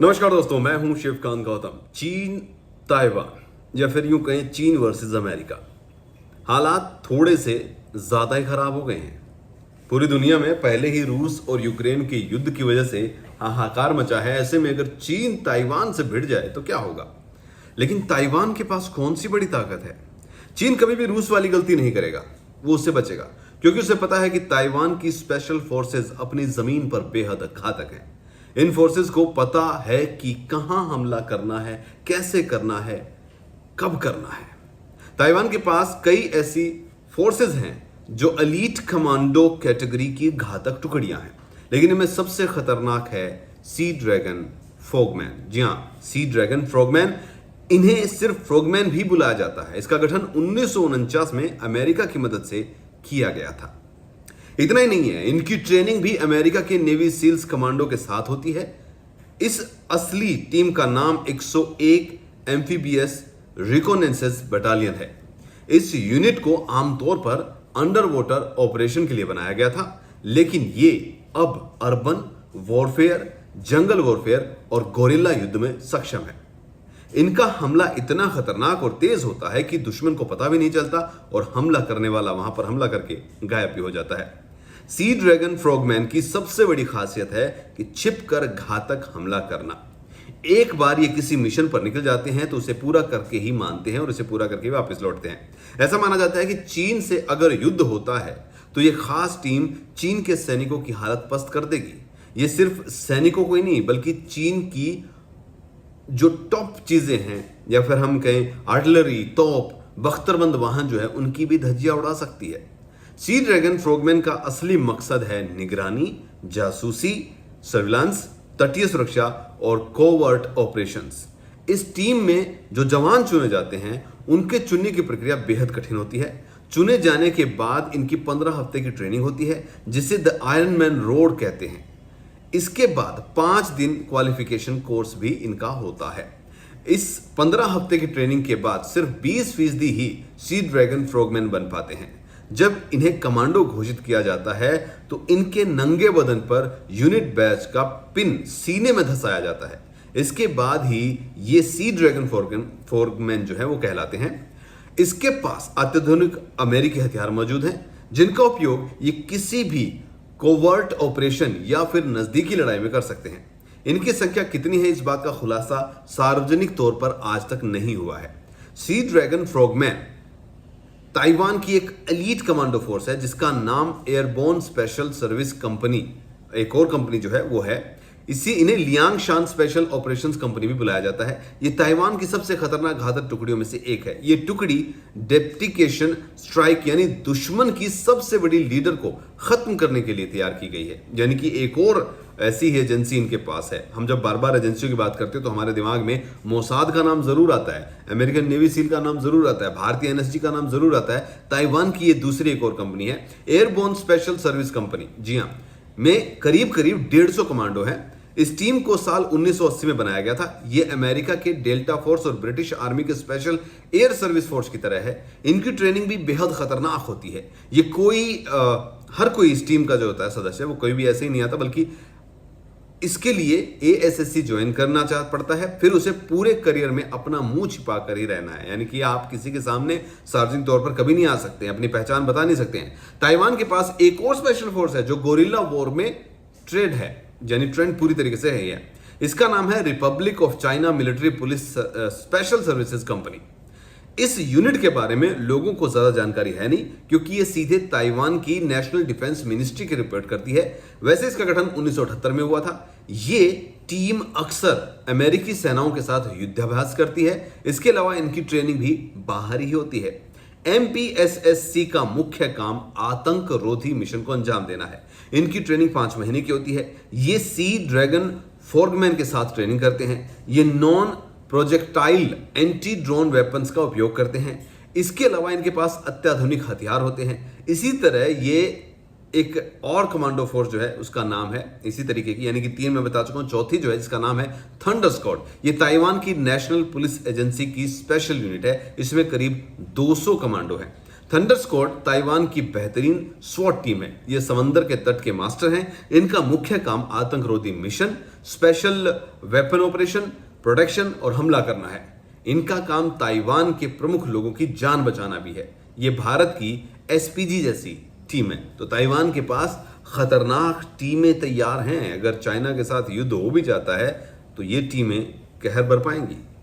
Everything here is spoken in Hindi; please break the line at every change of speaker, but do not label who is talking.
नमस्कार दोस्तों, मैं हूं शिवकांत गौतम। चीन ताइवान या फिर यूं कहें चीन वर्सेस अमेरिका, हालात थोड़े से ज्यादा ही खराब हो गए हैं। पूरी दुनिया में पहले ही रूस और यूक्रेन के युद्ध की वजह से हाहाकार मचा है। ऐसे में अगर चीन ताइवान से भिड़ जाए तो क्या होगा। लेकिन ताइवान के पास कौन सी बड़ी ताकत है। चीन कभी भी रूस वाली गलती नहीं करेगा, वो उससे बचेगा, क्योंकि उसे पता है कि ताइवान की स्पेशल फोर्सेस अपनी जमीन पर बेहद घातक हैं। इन फोर्सेस को पता है कि कहां हमला करना है, कैसे करना है, कब करना है। ताइवान के पास कई ऐसी फोर्सेस हैं जो एलीट कमांडो कैटेगरी की घातक टुकड़ियां हैं, लेकिन इनमें सबसे खतरनाक है सी ड्रैगन फ्रॉगमैन। जी हां, सी ड्रैगन फ्रॉगमैन। इन्हें सिर्फ फ्रॉगमैन भी बुलाया जाता है। इसका गठन 1949 में अमेरिका की मदद से किया गया था। इतना ही नहीं है, इनकी ट्रेनिंग भी अमेरिका के नेवी सील्स कमांडो के साथ होती है। इस असली टीम का नाम 101 एम्फीबियस रिकोनेंसेस बटालियन है। इस यूनिट को आमतौर पर अंडर वाटर ऑपरेशन के लिए बनाया गया था, लेकिन ये अब अर्बन वॉरफेयर, जंगल वॉरफेयर और गोरिल्ला युद्ध में सक्षम है। इनका हमला इतना खतरनाक और तेज होता है कि दुश्मन को पता भी नहीं चलता और हमला करने वाला वहां पर हमला करके गायब भी हो जाता है। सी ड्रैगन फ्रॉगमैन की सबसे बड़ी खासियत है कि छिपकर घातक हमला करना। एक बार ये किसी मिशन पर निकल जाते हैं तो उसे पूरा करके ही मानते हैं और उसे पूरा करके वापस लौटते हैं। ऐसा माना जाता है कि चीन से अगर युद्ध होता है तो ये खास टीम चीन के सैनिकों की हालत पस्त कर देगी। ये सिर्फ सैनिकों को ही नहीं, बल्कि चीन की जो टॉप चीजें हैं या फिर हम कहें आर्टिलरी, तोप, बख्तरबंद वाहन जो है, उनकी भी धज्जियां उड़ा सकती है। सी ड्रैगन फ्रॉगमैन का असली मकसद है निगरानी, जासूसी, सर्विलांस, तटीय सुरक्षा और कोवर्ट ऑपरेशंस। इस टीम में जो जवान चुने जाते हैं उनके चुनने की प्रक्रिया बेहद कठिन होती है। चुने जाने के बाद इनकी 15 हफ्ते की ट्रेनिंग होती है, जिसे द आयरन मैन रोड कहते हैं। इसके बाद 5 दिन क्वालिफिकेशन कोर्स भी इनका होता है। इस 15 हफ्ते की ट्रेनिंग के बाद सिर्फ 20% ही सी ड्रैगन फ्रॉगमैन बन पाते हैं। जब इन्हें कमांडो घोषित किया जाता है तो इनके नंगे बदन पर यूनिट बैच का पिन सीने में धंसाया जाता है। इसके बाद ही ये सी ड्रैगन फ्रॉगमैन जो है वो कहलाते हैं। इसके पास अत्याधुनिक अमेरिकी हथियार मौजूद हैं, जिनका उपयोग ये किसी भी कोवर्ट ऑपरेशन या फिर नजदीकी लड़ाई में कर सकते हैं। इनकी संख्या कितनी है, इस बात का खुलासा सार्वजनिक तौर पर आज तक नहीं हुआ है। सी ड्रैगन फ्रॉगमैन ताइवान की एक एलीट कमांडो फोर्स है, जिसका नाम एयरबोर्न स्पेशल सर्विस कंपनी, एक और कंपनी जो है वो है। इन्हें लियांग शान स्पेशल ऑपरेशंस कंपनी भी बुलाया जाता है। ये ताइवान की सबसे खतरनाक घातक टुकड़ियों में से एक है। ये टुकड़ी डेप्टिकेशन स्ट्राइक यानी दुश्मन की सबसे बड़ी लीडर को खत्म करने के लिए तैयार की गई है। यानी कि एक और ऐसी एजेंसी इनके पास है। हम जब बार बार एजेंसियों की बात करते हैं तो हमारे दिमाग में मोसाद का नाम जरूर आता है, अमेरिकन नेवी सील का नाम जरूर आता है, भारतीय एनएसजी का नाम जरूर आता है। ताइवान की ये दूसरी एक और कंपनी है, एयरबोर्न स्पेशल सर्विस कंपनी। जी हाँ, में करीब 150 कमांडो हैं। इस टीम को साल 1980 में बनाया गया था। ये अमेरिका के डेल्टा फोर्स और ब्रिटिश आर्मी के स्पेशल एयर सर्विस फोर्स की तरह है। इनकी ट्रेनिंग भी बेहद खतरनाक होती है। ये हर कोई इस टीम का जो होता है सदस्य, वो कोई भी ऐसे ही नहीं आता, बल्कि इसके लिए एएसएससी ज्वाइन करना पड़ता है। फिर उसे पूरे करियर में अपना मुंह छिपा कर ही रहना है, यानी कि आप किसी के सामने सार्वजनिक तौर पर कभी नहीं आ सकते हैं, अपनी पहचान बता नहीं सकते हैं। ताइवान के पास एक और स्पेशल फोर्स है जो गोरिल्ला वॉर में ट्रेंड है, यानी ट्रेंड पूरी तरीके से है। इसका नाम है Republic of China military police special services company. इस यूनिट के बारे में लोगों को ज्यादा जानकारी है नहीं, क्योंकि ये सीधे ताइवान की नेशनल डिफेंस मिनिस्ट्री की रिपोर्ट करती है। वैसे इसका गठन 1978 में हुआ था। ये टीम अक्सर अमेरिकी सेनाओं के साथ युद्धाभ्यास करती है। इसके अलावा इनकी ट्रेनिंग भी बाहर ही होती है। एमपीएसएससी का मुख्य काम आतंक रोधी मिशन को अंजाम देना है। इनकी ट्रेनिंग 5 महीने की होती है। ये सी ड्रैगन फ्रॉगमैन के साथ ट्रेनिंग करते हैं। ये non projectile anti drone weapons का उपयोग करते हैं। इसके अलावा इनके पास अत्याधुनिक हथियार होते हैं। इसी तरह ये एक और कमांडो फोर्स जो है उसका नाम है इसी तरीके की, यानी कि 3 मैं बता चुका हूं, चौथी जो है जिसका नाम है थंडर स्क्वाड। ये ताइवान की नेशनल पुलिस एजेंसी की स्पेशल यूनिट है। इसमें करीब 200 कमांडो हैं। थंडर स्क्वाड ताइवान की बेहतरीन स्वॉट टीम है। ये समंदर के तट के मास्टर हैं। इनका मुख्य काम आतंकरोधी mission, special weapon operation, protection और हमला करना है। इनका काम ताइवान के प्रमुख लोगों की जान बचाना भी है। ये भारत की एसपीजी जैसी टीम है। तो ताइवान के पास खतरनाक टीमें तैयार हैं। अगर चाइना के साथ युद्ध हो भी जाता है तो ये टीमें कहर बरपाएंगी।